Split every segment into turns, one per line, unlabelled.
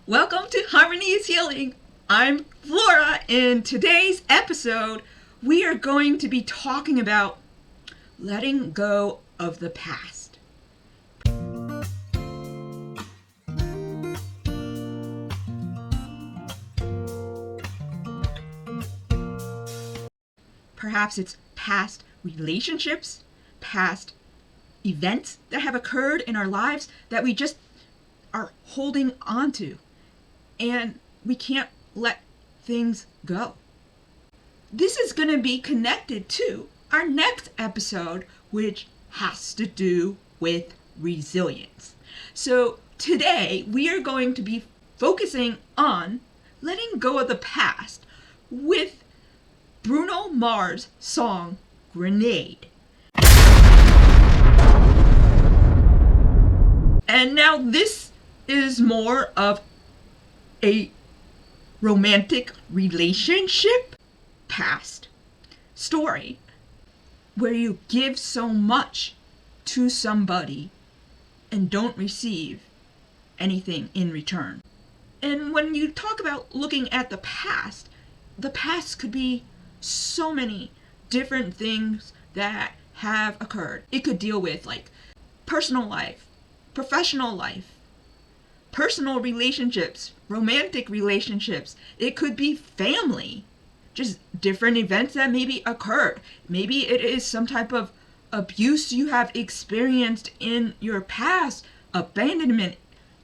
Welcome to Harmony is Healing. I'm Flora. In today's episode, we are going to be talking about letting go of the past. Perhaps it's past relationships, past events that have occurred in our lives that we just are holding on to. And we can't let things go. This is going to be connected to our next episode, which has to do with resilience. So today we are going to be focusing on letting go of the past with Bruno Mars' song Grenade. And now this is more of a romantic relationship past story where you give so much to somebody and don't receive anything in return. And when you talk about looking at the past could be so many different things that have occurred. It could deal with like personal life, professional life, personal relationships, romantic relationships. It could be family, just different events that maybe occurred. Maybe it is some type of abuse you have experienced in your past, abandonment.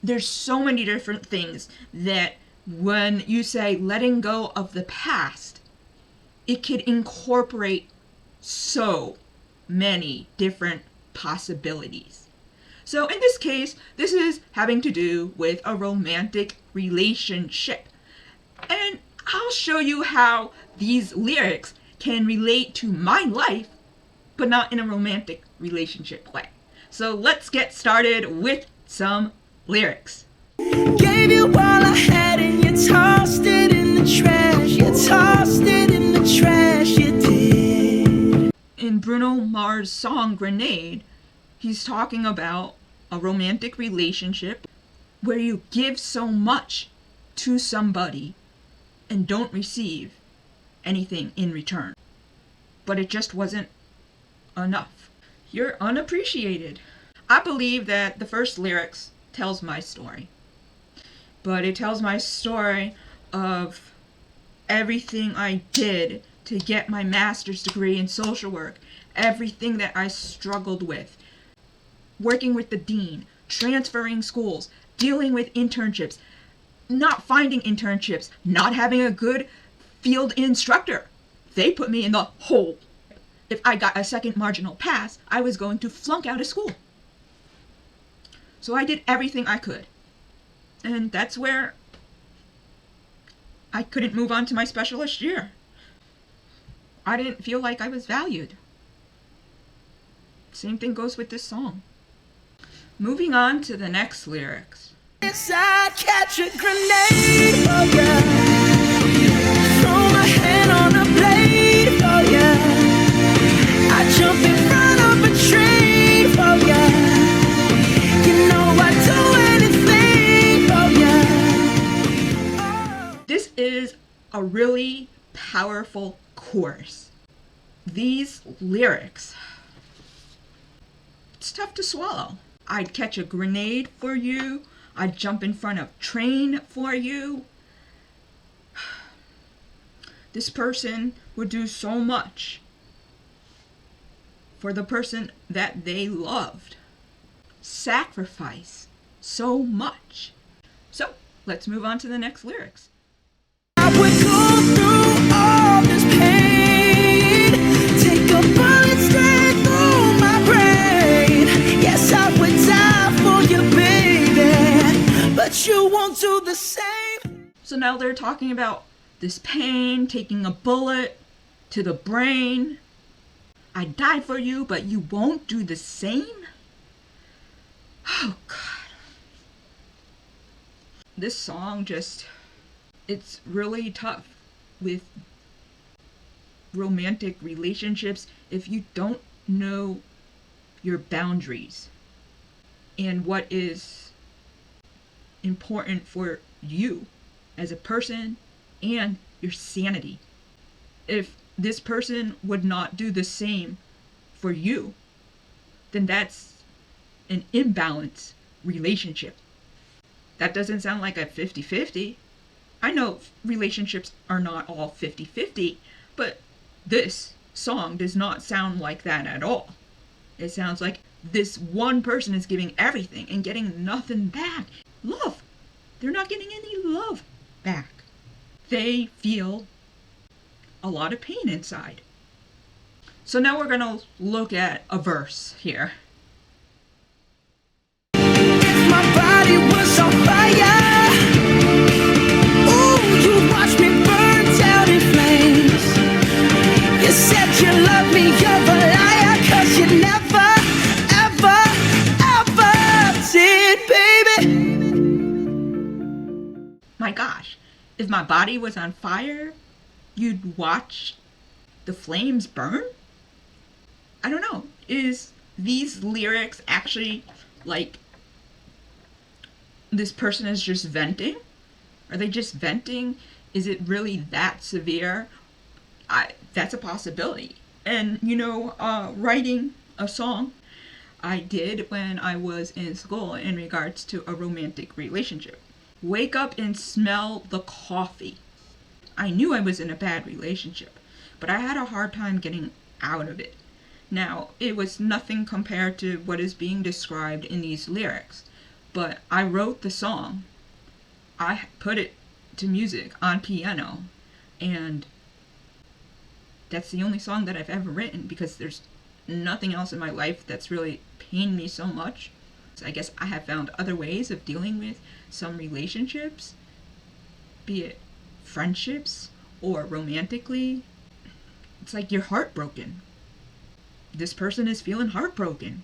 There's so many different things that when you say letting go of the past, it could incorporate so many different possibilities. So in this case, this is having to do with a romantic relationship. And I'll show you how these lyrics can relate to my life, but not in a romantic relationship way. So let's get started with some lyrics.
Gave you all I had and you tossed it in the trash. You tossed it in the trash, you did.
In Bruno Mars' song Grenade, he's talking about a romantic relationship where you give so much to somebody and don't receive anything in return. But it just wasn't enough. You're unappreciated. I believe that the first lyrics tells my story. But it tells my story of everything I did to get my master's degree in social work, everything that I struggled with, working with the dean, transferring schools, dealing with internships, not finding internships, not having a good field instructor. They put me in the hole. If I got a second marginal pass, I was going to flunk out of school. So I did everything I could. And that's where I couldn't move on to my specialist year. I didn't feel like I was valued. Same thing goes with this song. Moving on to the next lyrics.
I'd catch a grenade for ya. Throw my hand on a blade for ya. I'd jump in front of a train for ya. You know I'd do anything for ya.
This is a really powerful chorus. These lyrics, it's tough to swallow. I'd catch a grenade for you. I'd jump in front of a train for you. This person would do so much for the person that they loved. Sacrifice so much. So let's move on to the next lyrics.
I would go through all this pain, take a bullet straight through my brain. Yes, I would die for you, baby, but you won't do the same.
So now they're talking about this pain, taking a bullet to the brain. I died for you, but you won't do the same? Oh, God. This song it's really tough with romantic relationships if you don't know your boundaries and what is important for you as a person and your sanity. If this person would not do the same for you, then that's an imbalanced relationship. That doesn't sound like a 50-50. I know relationships are not all 50-50, but this song does not sound like that at all. It sounds like this one person is giving everything and getting nothing back. Love. They're not getting any love back. They feel a lot of pain inside. So now we're going to look at a verse here.
If my body was on fire, ooh, you watch me burn down in flames. You said you love me, you're a liar, 'cause you never, ever, ever did, baby.
My gosh, if my body was on fire, you'd watch the flames burn? I don't know. Is these lyrics actually like this person is just venting? Are they just venting? Is it really that severe? That's a possibility. And writing a song I did when I was in school in regards to a romantic relationship. Wake up and smell the coffee. I knew I was in a bad relationship, but I had a hard time getting out of it. Now, it was nothing compared to what is being described in these lyrics, but I wrote the song. I put it to music on piano, and that's the only song that I've ever written because there's nothing else in my life that's really pained me so much. So I guess I have found other ways of dealing with some relationships, be it friendships or romantically. It's like you're heartbroken. This person is feeling heartbroken.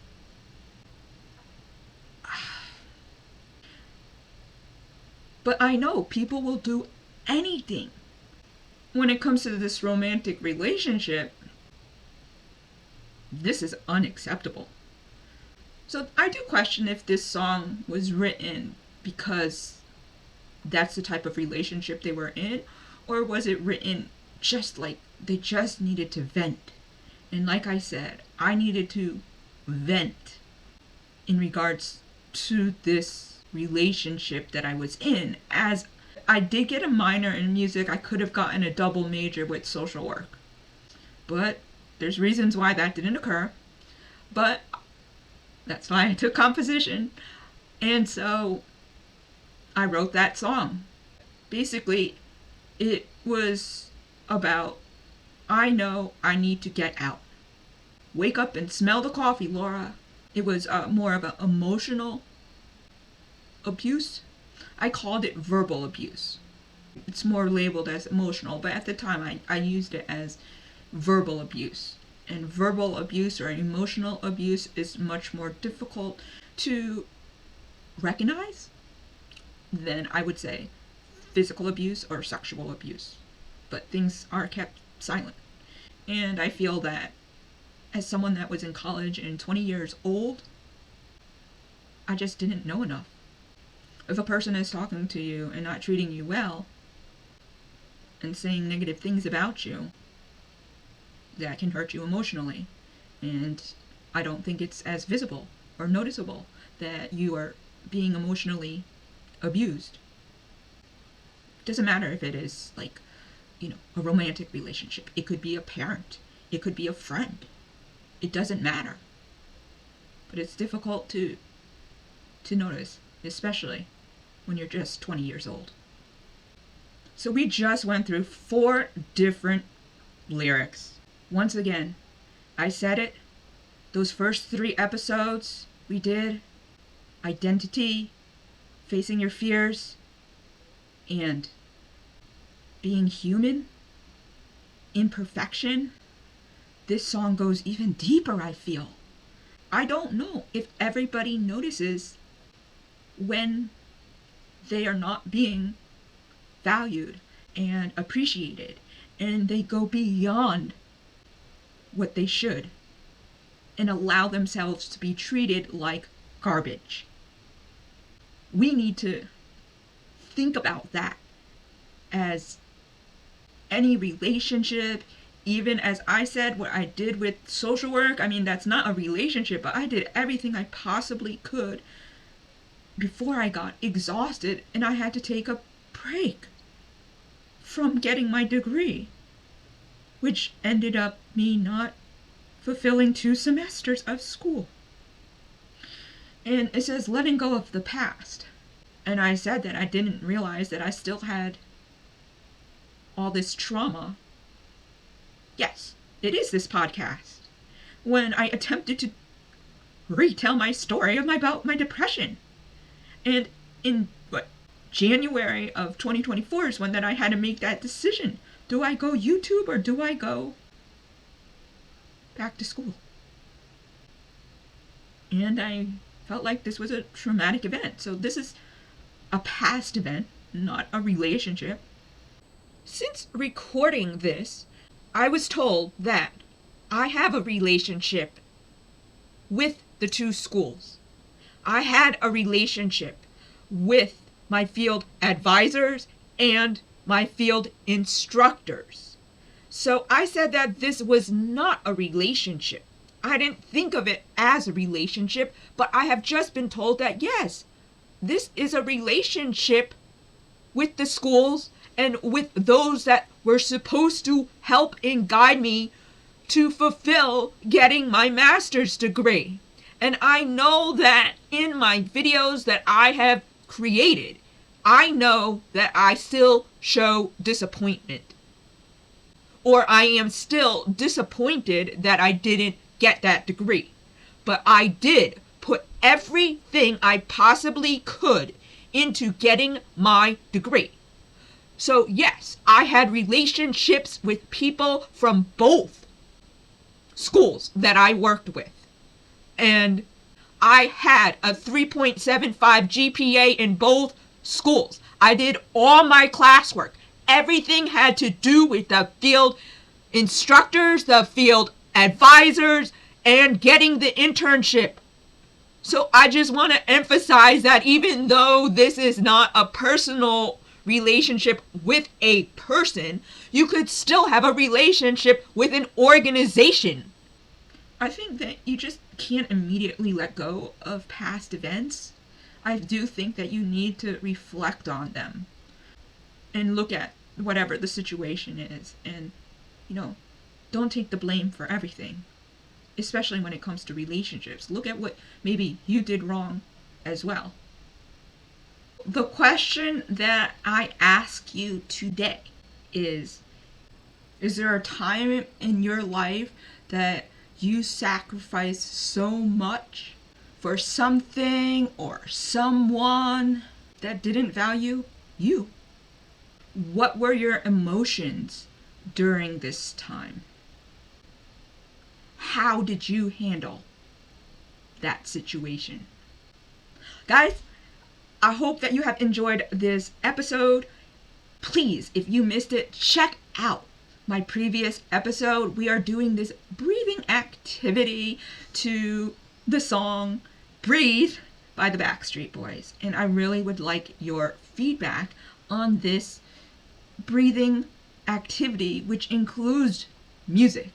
But I know people will do anything when it comes to this romantic relationship. This is unacceptable. So I do question if this song was written because that's the type of relationship they were in, or was it written just like they just needed to vent. And like I said, I needed to vent in regards to this relationship that I was in. As I did get a minor in music, I could have gotten a double major with social work. But there's reasons why that didn't occur. But that's why I took composition. And so I wrote that song. Basically, it was about, I know I need to get out. Wake up and smell the coffee, Laura. It was more of an emotional abuse. I called it verbal abuse. It's more labeled as emotional, but at the time I used it as verbal abuse. And verbal abuse or emotional abuse is much more difficult to recognize than, I would say, physical abuse or sexual abuse. But things are kept silent. And I feel that as someone that was in college and 20 years old, I just didn't know enough. If a person is talking to you and not treating you well and saying negative things about you, that can hurt you emotionally. And I don't think it's as visible or noticeable that you are being emotionally abused. It doesn't matter if it is like, a romantic relationship. It could be a parent. It could be a friend. It doesn't matter. But it's difficult to notice, especially when you're just 20 years old. So we just went through 4 different lyrics. Once again, I said it, those first 3 episodes we did, identity, facing your fears, and being human, imperfection. This song goes even deeper, I feel. I don't know if everybody notices when they are not being valued and appreciated, and they go beyond what they should and allow themselves to be treated like garbage. We need to think about that as any relationship. Even as I said, what I did with social work, I mean, that's not a relationship, but I did everything I possibly could before I got exhausted and I had to take a break from getting my degree, which ended up me not fulfilling 2 semesters of school. And it says letting go of the past. And I said that I didn't realize that I still had all this trauma. Yes, it is this podcast. When I attempted to retell my story about my depression. And in January of 2024 is when that I had to make that decision. Do I go YouTube or do I go back to school? And I felt like this was a traumatic event. So this is a past event, not a relationship. Since recording this, I was told that I have a relationship with the 2 schools. I had a relationship with my field advisors and my field instructors. So I said that this was not a relationship. I didn't think of it as a relationship, but I have just been told that yes, this is a relationship with the schools and with those that were supposed to help and guide me to fulfill getting my master's degree. And I know that in my videos that I have created, I know that I still show disappointment. Or I am still disappointed that I didn't get that degree. But I did put everything I possibly could into getting my degree. So yes, I had relationships with people from both schools that I worked with. And I had a 3.75 GPA in both schools. I did all my classwork. Everything had to do with the field instructors, the field advisors, and getting the internship. So I just want to emphasize that even though this is not a personal relationship with a person, you could still have a relationship with an organization. I think that you just can't immediately let go of past events. I do think that you need to reflect on them and look at whatever the situation is and, don't take the blame for everything, especially when it comes to relationships. Look at what maybe you did wrong as well. The question that I ask you today is there a time in your life that you sacrificed so much for something or someone that didn't value you? What were your emotions during this time? How did you handle that situation? Guys, I hope that you have enjoyed this episode. Please, if you missed it, check out my previous episode. We are doing this breathing activity to the song Breathe by the Backstreet Boys. And I really would like your feedback on this breathing activity, which includes music.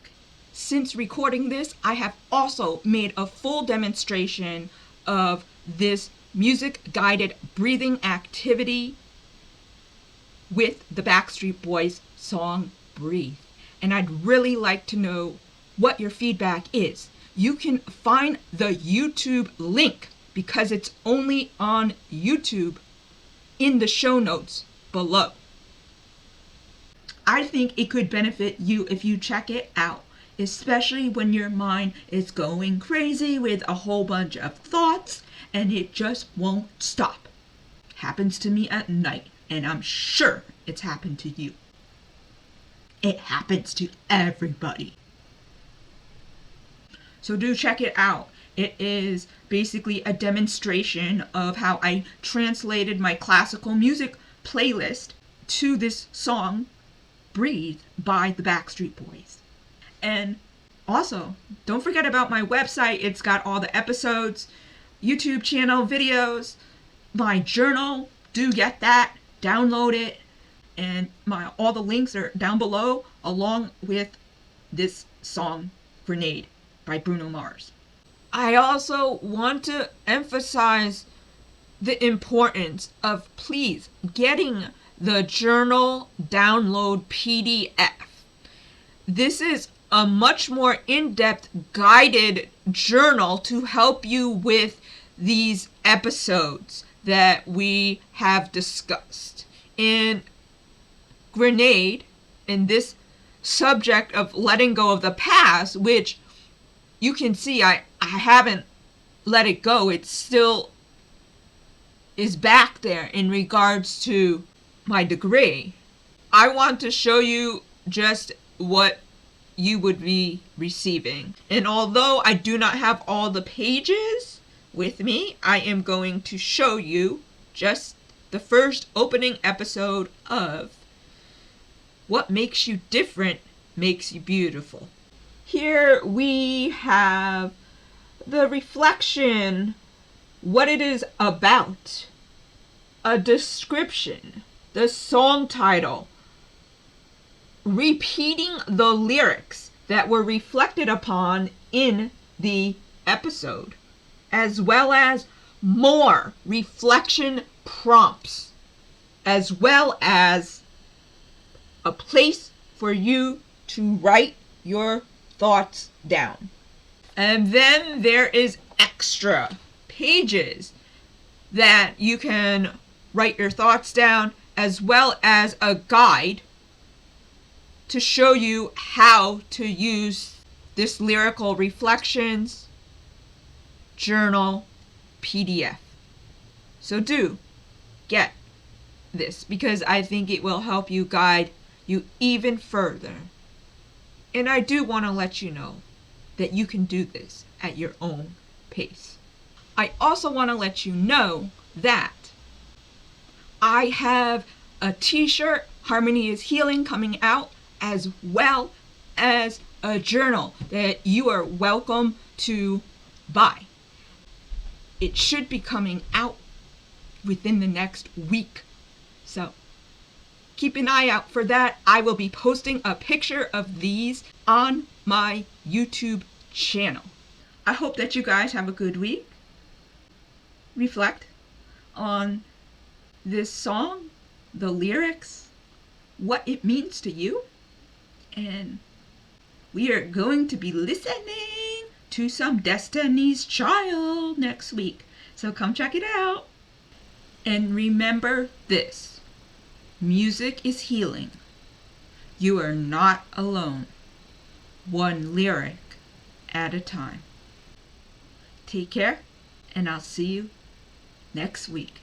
Since recording this, I have also made a full demonstration of this music-guided breathing activity with the Backstreet Boys song Breathe. And I'd really like to know what your feedback is. You can find the YouTube link, because it's only on YouTube, in the show notes below. I think it could benefit you if you check it out, especially when your mind is going crazy with a whole bunch of thoughts and it just won't stop. Happens to me at night, and I'm sure it's happened to you. It happens to everybody. So do check it out. It is basically a demonstration of how I translated my classical music playlist to this song, Breathe by the Backstreet Boys. And also, don't forget about my website. It's got all the episodes, YouTube channel videos, my journal. Do get that. download it, and all the links are down below, along with this song, Grenade, by Bruno Mars. I also want to emphasize the importance of please getting the journal download PDF. This is a much more in-depth guided journal to help you with these episodes that we have discussed. In Grenade, in this subject of letting go of the past, which you can see I haven't let it go. It still is back there in regards to my degree. I want to show you just what you would be receiving. And although I do not have all the pages with me, I am going to show you just the first opening episode of What Makes You Different Makes You Beautiful. Here we have the reflection, what it is about, a description, the song title, repeating the lyrics that were reflected upon in the episode, as well as more reflection prompts, as well as a place for you to write your thoughts down. And then there is extra pages that you can write your thoughts down, as well as a guide to show you how to use this lyrical reflections journal PDF. So do get this, because I think it will help you guide you even further. And I do want to let you know that you can do this at your own pace. I also want to let you know that I have a t-shirt, Harmony is Healing, coming out, as well as a journal that you are welcome to buy. It should be coming out within the next week. So keep an eye out for that. I will be posting a picture of these on my YouTube channel. I hope that you guys have a good week. Reflect on this song, the lyrics, what it means to you. And we are going to be listening to some Destiny's Child next week. So come check it out. And remember this. Music is healing. You are not alone. One lyric at a time. Take care, and I'll see you next week.